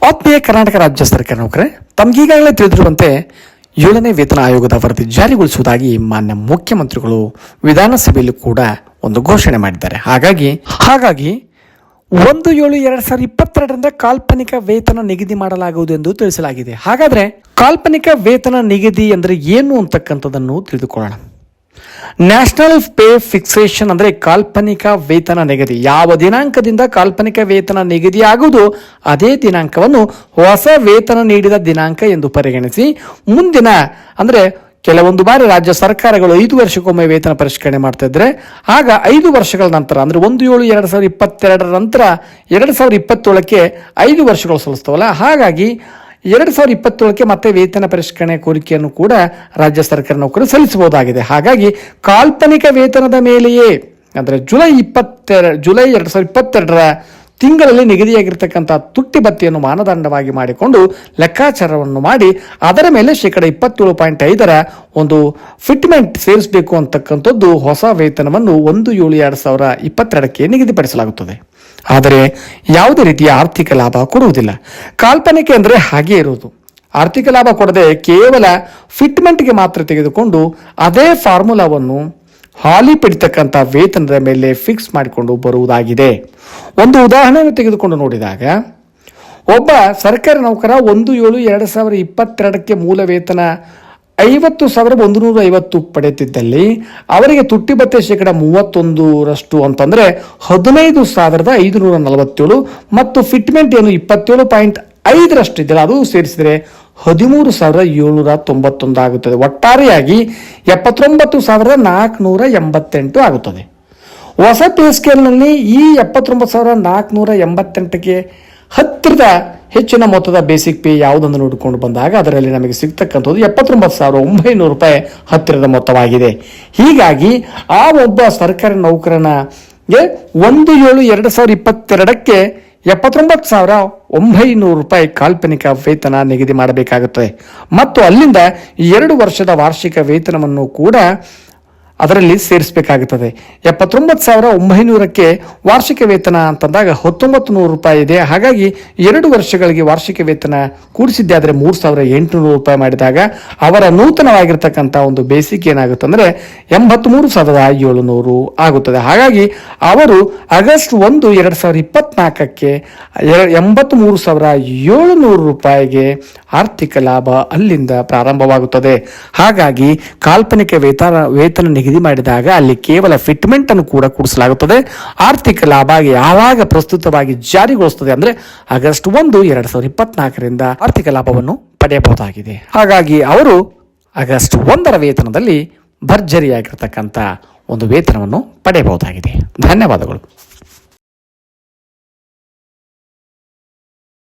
ಆತ್ಮೀಯ ಕರ್ನಾಟಕ ರಾಜ್ಯ ಸರ್ಕಾರ ನೌಕರೇ, ತಮಗೀಗಾಗಲೇ ತಿಳಿದಿರುವಂತೆ 7ನೇ ವೇತನ ಆಯೋಗದ ವರದಿ ಜಾರಿಗೊಳಿಸುವುದಾಗಿ ಮಾನ್ಯ ಮುಖ್ಯಮಂತ್ರಿಗಳು ವಿಧಾನಸಭೆಯಲ್ಲಿ ಕೂಡ ಒಂದು ಘೋಷಣೆ ಮಾಡಿದ್ದಾರೆ. ಹಾಗಾಗಿ 1/7/2022ರಿಂದ ಕಾಲ್ಪನಿಕ ವೇತನ ನಿಗದಿ ಮಾಡಲಾಗುವುದು ಎಂದು ತಿಳಿಸಲಾಗಿದೆ. ಹಾಗಾದ್ರೆ ಕಾಲ್ಪನಿಕ ವೇತನ ನಿಗದಿ ಅಂದರೆ ಏನು ಅಂತಕ್ಕಂಥದ್ದನ್ನು ತಿಳಿದುಕೊಳ್ಳೋಣ. ನ್ಯಾಷನಲ್ ಪೇ ಫಿಕ್ಸೇಷನ್ ಅಂದರೆ ಕಾಲ್ಪನಿಕ ವೇತನ ನಿಗದಿ. ಯಾವ ದಿನಾಂಕದಿಂದ ಕಾಲ್ಪನಿಕ ವೇತನ ನಿಗದಿ ಆಗುವುದು ಅದೇ ದಿನಾಂಕವನ್ನು ಹೊಸ ವೇತನ ನೀಡಿದ ದಿನಾಂಕ ಎಂದು ಪರಿಗಣಿಸಿ ಮುಂದಿನ ಅಂದರೆ ಕೆಲವೊಂದು ಬಾರಿ ರಾಜ್ಯ ಸರ್ಕಾರಗಳು 5 ವರ್ಷಕ್ಕೊಮ್ಮೆ ವೇತನ ಪರಿಷ್ಕರಣೆ ಮಾಡ್ತಾ ಇದ್ರೆ ಆಗ 5 ವರ್ಷಗಳ ನಂತರ ಅಂದರೆ 1/7/2022 ನಂತರ 2027ಕ್ಕೆ 5 ವರ್ಷಗಳು ಸಲ್ಲಿಸ್ತಾವಲ್ಲ. ಹಾಗಾಗಿ 2027ಕ್ಕೆ ಮತ್ತೆ ವೇತನ ಪರಿಷ್ಕರಣೆ ಕೋರಿಕೆಯನ್ನು ಕೂಡ ರಾಜ್ಯ ಸರ್ಕಾರ ನೌಕರರು ಸಲ್ಲಿಸಬಹುದಾಗಿದೆ. ಹಾಗಾಗಿ ಕಾಲ್ಪನಿಕ ವೇತನದ ಮೇಲೆಯೇ ಅಂದರೆ ಜುಲೈ 2022 ತಿಂಗಳಲ್ಲಿ ನಿಗದಿಯಾಗಿರ್ತಕ್ಕಂಥ ತುಟ್ಟಿ ಭತ್ಯೆಯನ್ನು ಮಾನದಂಡವಾಗಿ ಮಾಡಿಕೊಂಡು ಲೆಕ್ಕಾಚಾರವನ್ನು ಮಾಡಿ ಅದರ ಮೇಲೆ 27.5% ಒಂದು ಫಿಟ್ಮೆಂಟ್ ಸೇರಿಸಬೇಕು ಅಂತಕ್ಕಂಥದ್ದು ಹೊಸ ವೇತನವನ್ನು 1/7/2022ಕ್ಕೆ ನಿಗದಿಪಡಿಸಲಾಗುತ್ತದೆ. ಆದರೆ ಯಾವುದೇ ರೀತಿಯ ಆರ್ಥಿಕ ಲಾಭ ಕೊಡುವುದಿಲ್ಲ. ಕಾಲ್ಪನಿಕ ಅಂದರೆ ಹಾಗೆ ಇರುವುದು. ಆರ್ಥಿಕ ಲಾಭ ಕೊಡದೆ ಕೇವಲ ಫಿಟ್ಮೆಂಟ್ಗೆ ಮಾತ್ರ ತೆಗೆದುಕೊಂಡು ಅದೇ ಫಾರ್ಮುಲಾವನ್ನು ಹಾಲಿ ಪಡಿತಕ್ಕಂಥ ವೇತನದ ಮೇಲೆ ಫಿಕ್ಸ್ ಮಾಡಿಕೊಂಡು ಬರುವುದಾಗಿದೆ. ಒಂದು ಉದಾಹರಣೆಯನ್ನು ತೆಗೆದುಕೊಂಡು ನೋಡಿದಾಗ ಒಬ್ಬ ಸರ್ಕಾರಿ ನೌಕರ 1/7/2022ಕ್ಕೆ ಮೂಲ ವೇತನ 50,150 ಪಡೆಯುತ್ತಿದ್ದಲ್ಲಿ ಅವರಿಗೆ ತುಟ್ಟಿ ಭತ್ಯೆ 31% ಅಂತಂದ್ರೆ 15,547 ಮತ್ತು ಫಿಟ್ಮೆಂಟ್ ಏನು 27.5 ಇದೆಯಲ್ಲ ಅದು ಸೇರಿಸಿದರೆ 13,791 ಆಗುತ್ತದೆ. ಒಟ್ಟಾರೆಯಾಗಿ 79,488 ಆಗುತ್ತದೆ. ಹೊಸ ಪೇ ಸ್ಕೇಲ್ನಲ್ಲಿ ಈ 79,488ಕ್ಕೆ ಹತ್ತಿರದ ಹೆಚ್ಚಿನ ಮೊತ್ತದ ಬೇಸಿಕ್ ಪೇ ಯಾವುದನ್ನು ನೋಡಿಕೊಂಡು ಬಂದಾಗ ಅದರಲ್ಲಿ ನಮಗೆ ಸಿಗ್ತಕ್ಕಂಥದ್ದು 79,900 ರೂಪಾಯಿ ಹತ್ತಿರದ ಮೊತ್ತವಾಗಿದೆ. ಹೀಗಾಗಿ ಆ ಒಬ್ಬ ಸರ್ಕಾರಿ ನೌಕರನಿಗೆ 1/7/2022ಕ್ಕೆ 79,900 ರೂಪಾಯಿ ಕಾಲ್ಪನಿಕ ವೇತನ ನಿಗದಿ ಮಾಡಬೇಕಾಗುತ್ತದೆ ಮತ್ತು ಅಲ್ಲಿಂದ 2 ವರ್ಷದ ವಾರ್ಷಿಕ ವೇತನವನ್ನು ಕೂಡ ಅದರಲ್ಲಿ ಸೇರಿಸಬೇಕಾಗುತ್ತದೆ. 79,900ಕ್ಕೆ ವಾರ್ಷಿಕ ವೇತನ ಅಂತಂದಾಗ 1,900 ರೂಪಾಯಿ ಇದೆ. ಹಾಗಾಗಿ 2 ವರ್ಷಗಳಿಗೆ ವಾರ್ಷಿಕ ವೇತನ ಕೂಡಿಸಿದ್ದೆ ಆದರೆ 3,800 ರೂಪಾಯಿ ಮಾಡಿದಾಗ ಅವರ ನೂತನವಾಗಿರ್ತಕ್ಕಂಥ ಒಂದು ಬೇಸಿಕ್ ಏನಾಗುತ್ತೆ ಅಂದರೆ 83,700 ಆಗುತ್ತದೆ. ಹಾಗಾಗಿ ಅವರು ಆಗಸ್ಟ್ 1, 2024ಕ್ಕೆ 83,700 ರೂಪಾಯಿಗೆ ಆರ್ಥಿಕ ಲಾಭ ಅಲ್ಲಿಂದ ಪ್ರಾರಂಭವಾಗುತ್ತದೆ. ಹಾಗಾಗಿ ಕಾಲ್ಪನಿಕ ವೇತನ ನಿಗದಿ ಮಾಡಿದಾಗ ಅಲ್ಲಿ ಕೇವಲ ಫಿಟ್ಮೆಂಟ್ ಅನ್ನು ಕೂಡ ಕೂಡಿಸಲಾಗುತ್ತದೆ. ಆರ್ಥಿಕ ಲಾಭ ಯಾವಾಗ ಪ್ರಸ್ತುತವಾಗಿ ಜಾರಿಗೊಳಿಸುತ್ತದೆ ಅಂದ್ರೆ ಆಗಸ್ಟ್ 1, 2024ರಿಂದ ಆರ್ಥಿಕ ಲಾಭವನ್ನು ಪಡೆಯಬಹುದಾಗಿದೆ. ಹಾಗಾಗಿ ಅವರು ಆಗಸ್ಟ್ 1ರ ವೇತನದಲ್ಲಿ ಭರ್ಜರಿಯಾಗಿರ್ತಕ್ಕಂಥ ಒಂದು ವೇತನವನ್ನು ಪಡೆಯಬಹುದಾಗಿದೆ. ಧನ್ಯವಾದಗಳು.